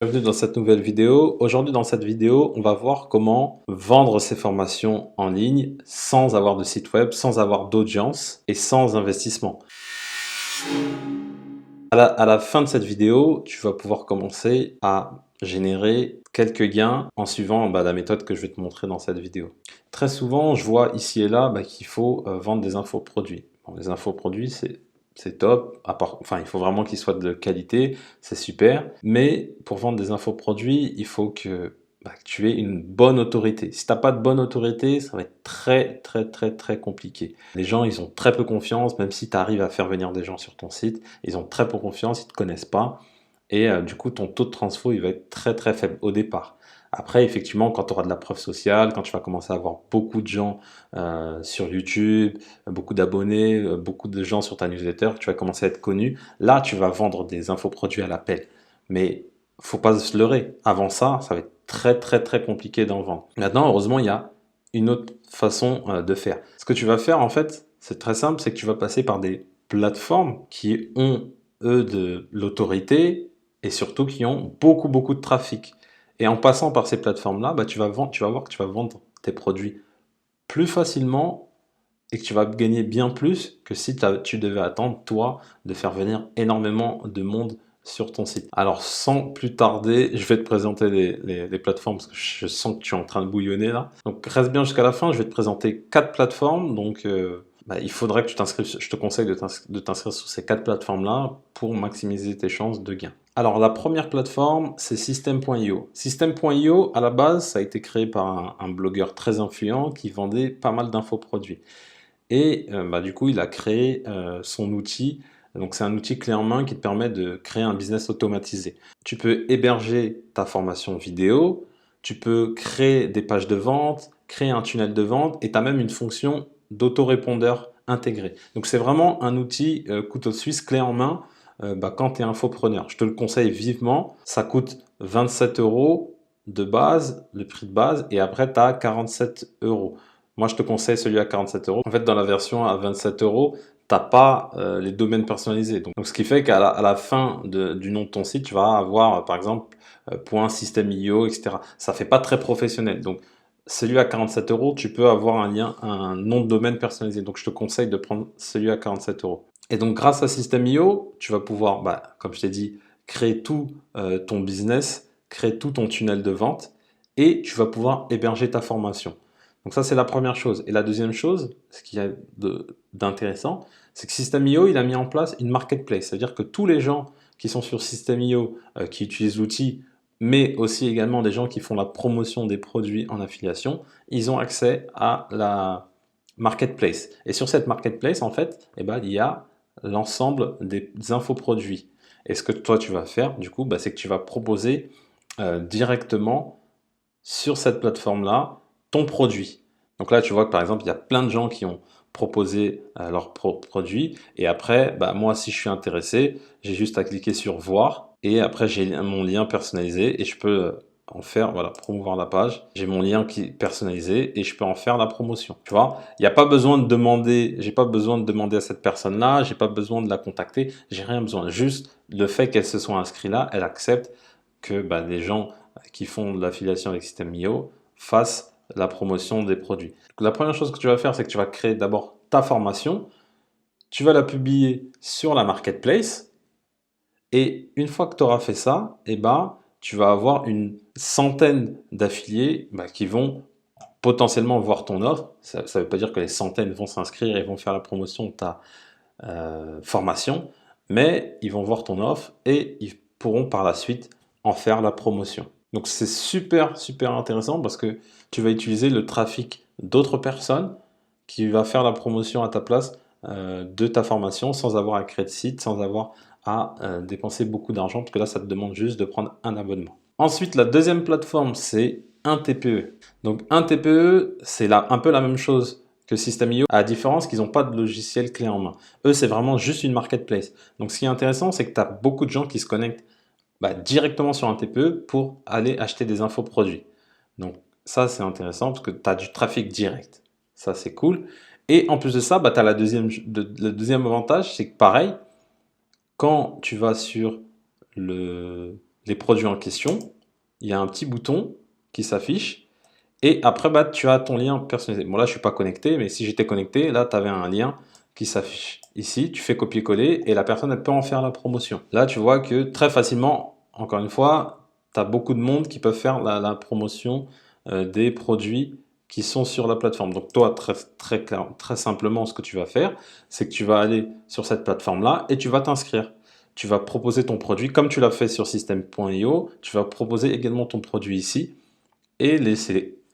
Bienvenue dans cette nouvelle vidéo. Aujourd'hui dans cette vidéo, on va voir comment vendre ses formations en ligne sans avoir de site web, sans avoir d'audience et sans investissement. À la fin de cette vidéo, tu vas pouvoir commencer à générer quelques gains en suivant la méthode que je vais te montrer dans cette vidéo. Très souvent, je vois ici et là qu'il faut vendre des infoproduits. Bon, les infoproduits, c'est top, enfin il faut vraiment qu'ils soient de qualité, c'est super, mais pour vendre des infoproduits, il faut que tu aies une bonne autorité. Si tu n'as pas de bonne autorité, ça va être très compliqué. Les gens, ils ont très peu confiance, même si tu arrives à faire venir des gens sur ton site, ils ont très peu confiance, ils ne te connaissent pas, et du coup ton taux de transfo il va être très faible au départ. Après, effectivement, quand tu auras de la preuve sociale, quand tu vas commencer à avoir beaucoup de gens sur YouTube, beaucoup d'abonnés, beaucoup de gens sur ta newsletter, tu vas commencer à être connu, là tu vas vendre des infoproduits à l'appel. Mais faut pas se leurrer, avant ça, ça va être très compliqué d'en vendre. Maintenant, heureusement, il y a une autre façon de faire. Ce que tu vas faire, en fait, c'est très simple, c'est que tu vas passer par des plateformes qui ont, eux, de l'autorité et surtout qui ont beaucoup de trafic. Et en passant par ces plateformes-là, tu vas voir que tu vas vendre tes produits plus facilement et que tu vas gagner bien plus que si tu devais attendre, toi, de faire venir énormément de monde sur ton site. Alors, sans plus tarder, je vais te présenter les plateformes parce que je sens que tu es en train de bouillonner là. Donc, reste bien jusqu'à la fin. Je vais te présenter 4 plateformes. Donc, il faudrait que tu t'inscrives. Je te conseille de t'inscrire sur ces 4 plateformes-là pour maximiser tes chances de gain. Alors, la première plateforme, c'est System.io. System.io, à la base, ça a été créé par un blogueur très influent qui vendait pas mal d'infoproduits. Et du coup, il a créé son outil. Donc, c'est un outil clé en main qui te permet de créer un business automatisé. Tu peux héberger ta formation vidéo, tu peux créer des pages de vente, créer un tunnel de vente et tu as même une fonction d'autorépondeur intégrée. Donc, c'est vraiment un outil couteau suisse clé en main quand tu es infopreneur. Je te le conseille vivement. Ça coûte 27 euros de base, le prix de base, et après, tu as 47 euros. Moi, je te conseille celui à 47 euros. En fait, dans la version à 27 euros, tu n'as pas les domaines personnalisés. Donc, ce qui fait qu'à la fin du nom de ton site, tu vas avoir, par exemple, .system.io, etc. Ça fait pas très professionnel. Donc, celui à 47 euros, tu peux avoir un nom de domaine personnalisé. Donc, je te conseille de prendre celui à 47 euros. Et donc, grâce à System.io, tu vas pouvoir, comme je t'ai dit, créer tout ton business, créer tout ton tunnel de vente et tu vas pouvoir héberger ta formation. Donc ça, c'est la première chose. Et la deuxième chose, ce qu'il y a d'intéressant, c'est que System.io, il a mis en place une marketplace. C'est-à-dire que tous les gens qui sont sur System.io, qui utilisent l'outil, mais aussi également des gens qui font la promotion des produits en affiliation, ils ont accès à la marketplace. Et sur cette marketplace, en fait, il y a l'ensemble des infoproduits. Et ce que toi, tu vas faire, du coup, c'est que tu vas proposer directement sur cette plateforme-là ton produit. Donc là, tu vois que par exemple, il y a plein de gens qui ont proposé leurs produits. Et après, moi, si je suis intéressé, j'ai juste à cliquer sur voir. Et après, j'ai mon lien personnalisé et je peux en faire, voilà, promouvoir la page. J'ai mon lien qui est personnalisé et je peux en faire la promotion. Tu vois, il n'y a pas besoin de demander, j'ai pas besoin de demander à cette personne-là, j'ai pas besoin de la contacter, j'ai rien besoin. Juste le fait qu'elle se soit inscrite là, elle accepte que les gens qui font de l'affiliation avec System.io fassent la promotion des produits. Donc, la première chose que tu vas faire, c'est que tu vas créer d'abord ta formation, tu vas la publier sur la marketplace, et une fois que tu auras fait ça, tu vas avoir une centaine d'affiliés qui vont potentiellement voir ton offre. Ça ne veut pas dire que les centaines vont s'inscrire et vont faire la promotion de ta formation, mais ils vont voir ton offre et ils pourront par la suite en faire la promotion. Donc c'est super intéressant parce que tu vas utiliser le trafic d'autres personnes qui va faire la promotion à ta place de ta formation sans avoir à créer de site, sans avoir à dépenser beaucoup d'argent parce que là ça te demande juste de prendre un abonnement. Ensuite, la deuxième plateforme, c'est un TPE. Donc un TPE, c'est un peu la même chose que System.io, à la différence qu'ils n'ont pas de logiciel clé en main. Eux, c'est vraiment juste une marketplace. Donc ce qui est intéressant, c'est que tu as beaucoup de gens qui se connectent directement sur un TPE pour aller acheter des infoproduits. Donc ça, c'est intéressant parce que tu as du trafic direct. Ça, c'est cool. Et en plus de ça, tu as le deuxième avantage, c'est que pareil, quand tu vas sur les produits en question, il y a un petit bouton qui s'affiche. Et après, bah, tu as ton lien personnalisé. Bon, là, je suis pas connecté, mais si j'étais connecté, là, tu avais un lien qui s'affiche. Ici, tu fais copier-coller et la personne, elle peut en faire la promotion. Là, tu vois que très facilement, encore une fois, tu as beaucoup de monde qui peuvent faire la promotion des produits qui sont sur la plateforme. Donc, toi, très simplement, ce que tu vas faire, c'est que tu vas aller sur cette plateforme-là et tu vas t'inscrire. Tu vas proposer ton produit comme tu l'as fait sur System.io. Tu vas proposer également ton produit ici et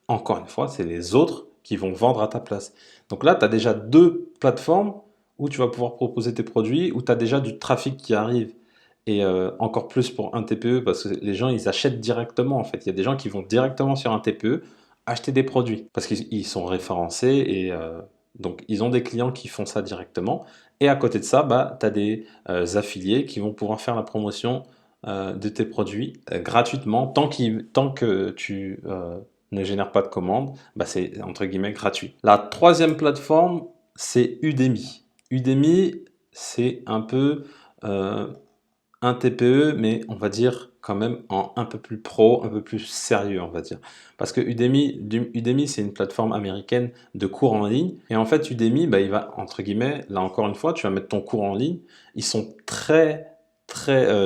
encore une fois, c'est les autres qui vont vendre à ta place. Donc là, tu as déjà deux plateformes où tu vas pouvoir proposer tes produits, où tu as déjà du trafic qui arrive. Et encore plus pour un TPE, parce que les gens, ils achètent directement, en fait. Il y a des gens qui vont directement sur un TPE acheter des produits, parce qu'ils sont référencés, et donc ils ont des clients qui font ça directement. Et à côté de ça, bah, tu as des affiliés qui vont pouvoir faire la promotion de tes produits gratuitement. Tant que tu ne génères pas de commandes, bah, c'est entre guillemets gratuit. La troisième plateforme, c'est Udemy. Udemy, c'est un peu un TPE, mais on va dire quand même un peu plus pro, un peu plus sérieux, on va dire. Parce que Udemy, c'est une plateforme américaine de cours en ligne. Et en fait, Udemy, bah, il va, entre guillemets, là encore une fois, tu vas mettre ton cours en ligne. Ils sont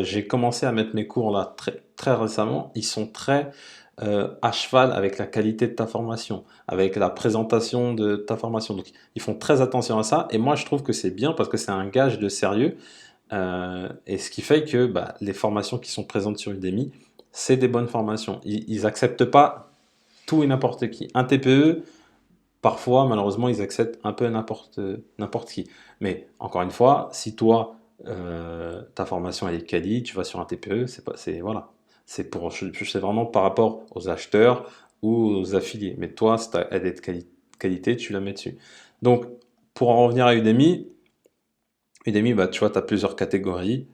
j'ai commencé à mettre mes cours là très récemment. Ils sont très à cheval avec la qualité de ta formation, avec la présentation de ta formation. Donc, ils font très attention à ça. Et moi, je trouve que c'est bien parce que c'est un gage de sérieux. Et ce qui fait que bah, les formations qui sont présentes sur Udemy, c'est des bonnes formations. Ils acceptent pas tout et n'importe qui. Un TPE, parfois, malheureusement, ils acceptent un peu n'importe qui. Mais encore une fois, si toi, ta formation elle est quali, tu vas sur un TPE, voilà. C'est vraiment par rapport aux acheteurs ou aux affiliés. Mais toi, si elle est de qualité, tu la mets dessus. Donc, pour en revenir à Udemy, bah, tu vois, tu as plusieurs catégories.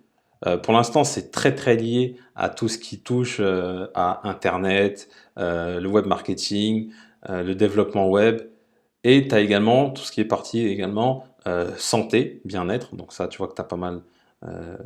Pour l'instant, c'est très lié à tout ce qui touche à Internet, le web marketing, le développement web. Et tu as également tout ce qui est partie également santé, bien-être. Donc ça, tu vois que tu as pas mal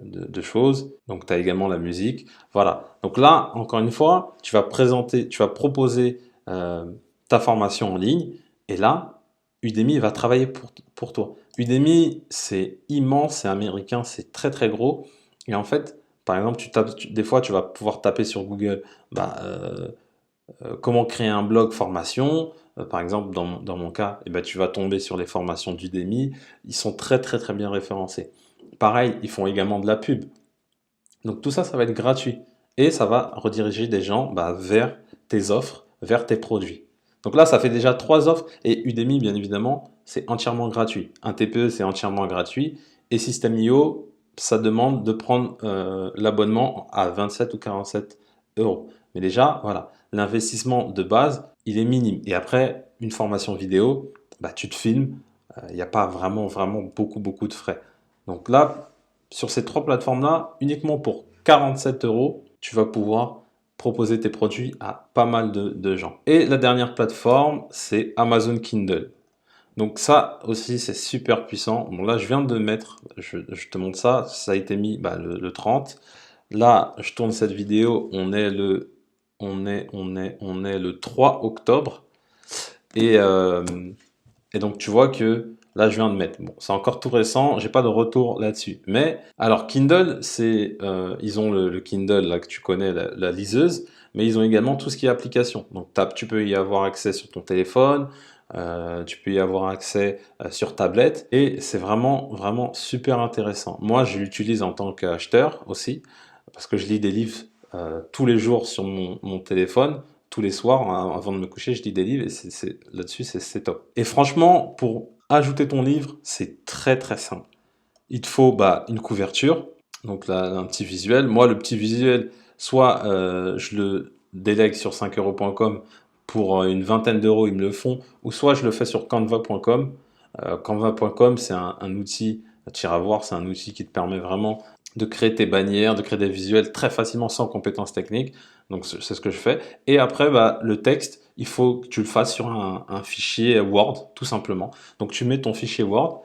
de choses. Donc tu as également la musique. Voilà. Donc là, encore une fois, tu vas proposer euh, ta formation en ligne. Et là, Udemy va travailler pour toi. Udemy, c'est immense, c'est américain, c'est très gros. Et en fait, par exemple, des fois, tu vas pouvoir taper sur Google, bah, comment créer un blog formation. Par exemple, dans mon cas, eh ben, tu vas tomber sur les formations d'Udemy. Ils sont très bien référencés. Pareil, ils font également de la pub. Donc tout ça, ça va être gratuit. Et ça va rediriger des gens bah, vers tes offres, vers tes produits. Donc là, ça fait déjà 3 offres. Et Udemy, bien évidemment, c'est entièrement gratuit. Un TPE, c'est entièrement gratuit. Et System.io, ça demande de prendre l'abonnement à 27 ou 47 euros. Mais déjà, voilà, l'investissement de base, il est minime. Et après, une formation vidéo, bah, tu te filmes, il n'y a pas vraiment beaucoup de frais. Donc là, sur ces 3 plateformes-là, uniquement pour 47 euros, tu vas pouvoir proposer tes produits à pas mal de gens. Et la dernière plateforme, c'est Amazon Kindle. Donc ça aussi, c'est super puissant. Bon là, je viens de mettre, je te montre ça, ça a été mis bah, le 30. Là, je tourne cette vidéo, on est le 3 octobre. Et, euh, et donc tu vois que là je viens de mettre. Bon, c'est encore tout récent, j'ai pas de retour là-dessus. Mais alors Kindle, ils ont le Kindle là que tu connais, la liseuse, mais ils ont également tout ce qui est application. Donc tu peux y avoir accès sur ton téléphone, tu peux y avoir accès sur tablette, et c'est vraiment super intéressant. Moi, je l'utilise en tant qu'acheteur aussi, parce que je lis des livres tous les jours sur mon téléphone. Tous les soirs, hein, avant de me coucher, je lis des livres et là-dessus, c'est top. Et franchement, pour ajouter ton livre, c'est très simple. Il te faut bah, une couverture, donc là, un petit visuel. Moi, le petit visuel, soit je le délègue sur 5euros.com pour une vingtaine d'euros, ils me le font, ou soit je le fais sur canva.com. Canva.com, c'est un outil, tu iras voir, c'est un outil qui te permet vraiment de créer tes bannières, de créer des visuels très facilement sans compétences techniques. Donc c'est ce que je fais. Et après, bah, le texte, il faut que tu le fasses sur un fichier Word, tout simplement. Donc tu mets ton fichier Word.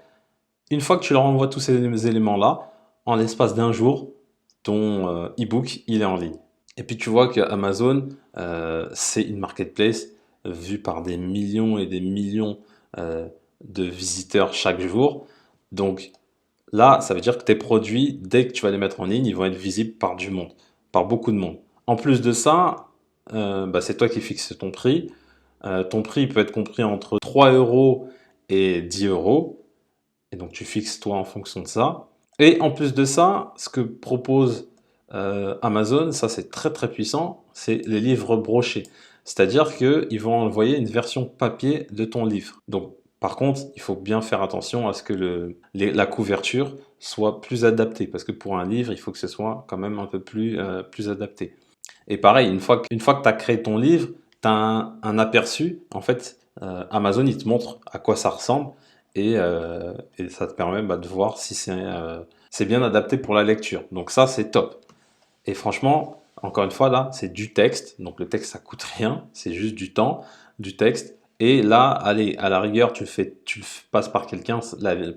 Une fois que tu leur envoies tous ces éléments-là, en l'espace d'un jour, ton e-book, il est en ligne. Et puis tu vois qu'Amazon, c'est une marketplace vue par des millions et des millions de visiteurs chaque jour. Donc là, ça veut dire que tes produits, dès que tu vas les mettre en ligne, ils vont être visibles par du monde, par beaucoup de monde. En plus de ça, bah, c'est toi qui fixes ton prix. Ton prix peut être compris entre 3 euros et 10 euros. Et donc tu fixes toi en fonction de ça. Et en plus de ça, ce que propose Amazon, ça c'est très très puissant, c'est les livres brochés. C'est-à-dire qu'ils vont envoyer une version papier de ton livre. Donc par contre, il faut bien faire attention à ce que la couverture soit plus adaptée. Parce que pour un livre, il faut que ce soit quand même un peu plus adapté. Et pareil, une fois que tu as créé ton livre, tu as un aperçu. En fait, Amazon, il te montre à quoi ça ressemble et ça te permet de voir si c'est bien adapté pour la lecture. Donc ça, c'est top. Et franchement, encore une fois, là, c'est du texte. Donc le texte, ça coûte rien. C'est juste du temps, du texte. Et là, allez, à la rigueur, tu le passes par quelqu'un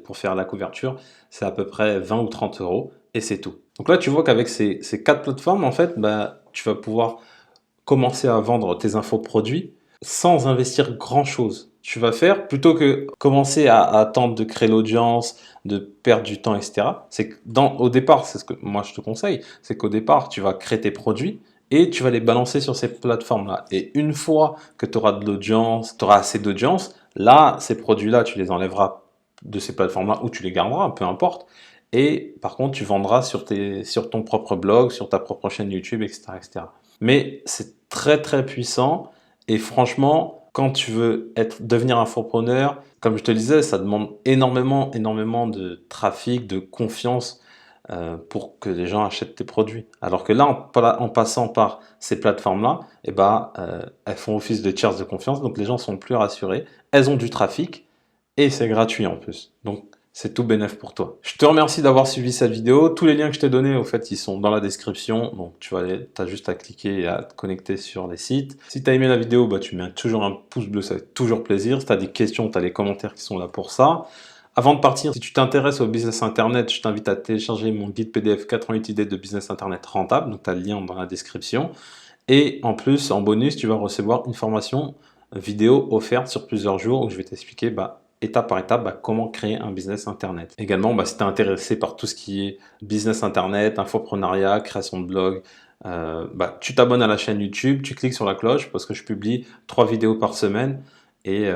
pour faire la couverture. C'est à peu près 20 ou 30 euros et c'est tout. Donc là, tu vois qu'avec ces quatre plateformes, en fait, bah, tu vas pouvoir commencer à vendre tes infoproduits sans investir grand-chose. Tu vas faire, plutôt que commencer à attendre de créer l'audience, de perdre du temps, etc. C'est que au départ, c'est ce que moi je te conseille, c'est qu'au départ, tu vas créer tes produits et tu vas les balancer sur ces plateformes-là. Et une fois que tu auras de l'audience, tu auras assez d'audience, là, ces produits-là, tu les enlèveras de ces plateformes-là ou tu les garderas, peu importe. Et par contre, tu vendras sur ton propre blog, sur ta propre chaîne YouTube, etc., etc. Mais c'est très très puissant et franchement, quand tu veux devenir infopreneur, comme je te le disais, ça demande énormément, énormément de trafic, de confiance pour que les gens achètent tes produits. Alors que là, en passant par ces plateformes-là, eh ben, elles font office de tiers de confiance, donc les gens sont plus rassurés, elles ont du trafic et c'est gratuit en plus. Donc c'est tout bénef pour toi. Je te remercie d'avoir suivi cette vidéo. Tous les liens que je t'ai donnés, au fait, ils sont dans la description. Donc tu as juste à cliquer et à te connecter sur les sites. Si tu as aimé la vidéo, bah, tu mets toujours un pouce bleu, ça fait toujours plaisir. Si tu as des questions, tu as les commentaires qui sont là pour ça. Avant de partir, si tu t'intéresses au business internet, je t'invite à télécharger mon guide PDF 88 idées de business internet rentable. Donc tu as le lien dans la description. Et en plus, en bonus, tu vas recevoir une formation vidéo offerte sur plusieurs jours où je vais t'expliquer étape par étape comment créer un business internet. Également, si tu es intéressé par tout ce qui est business internet, infoprenariat, création de blog, tu t'abonnes à la chaîne YouTube, tu cliques sur la cloche parce que je publie 3 vidéos par semaine et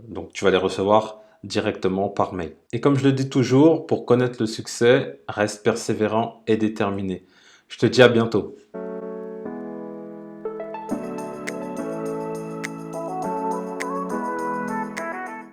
donc tu vas les recevoir directement par mail. Et comme je le dis toujours, pour connaître le succès, reste persévérant et déterminé. Je te dis à bientôt.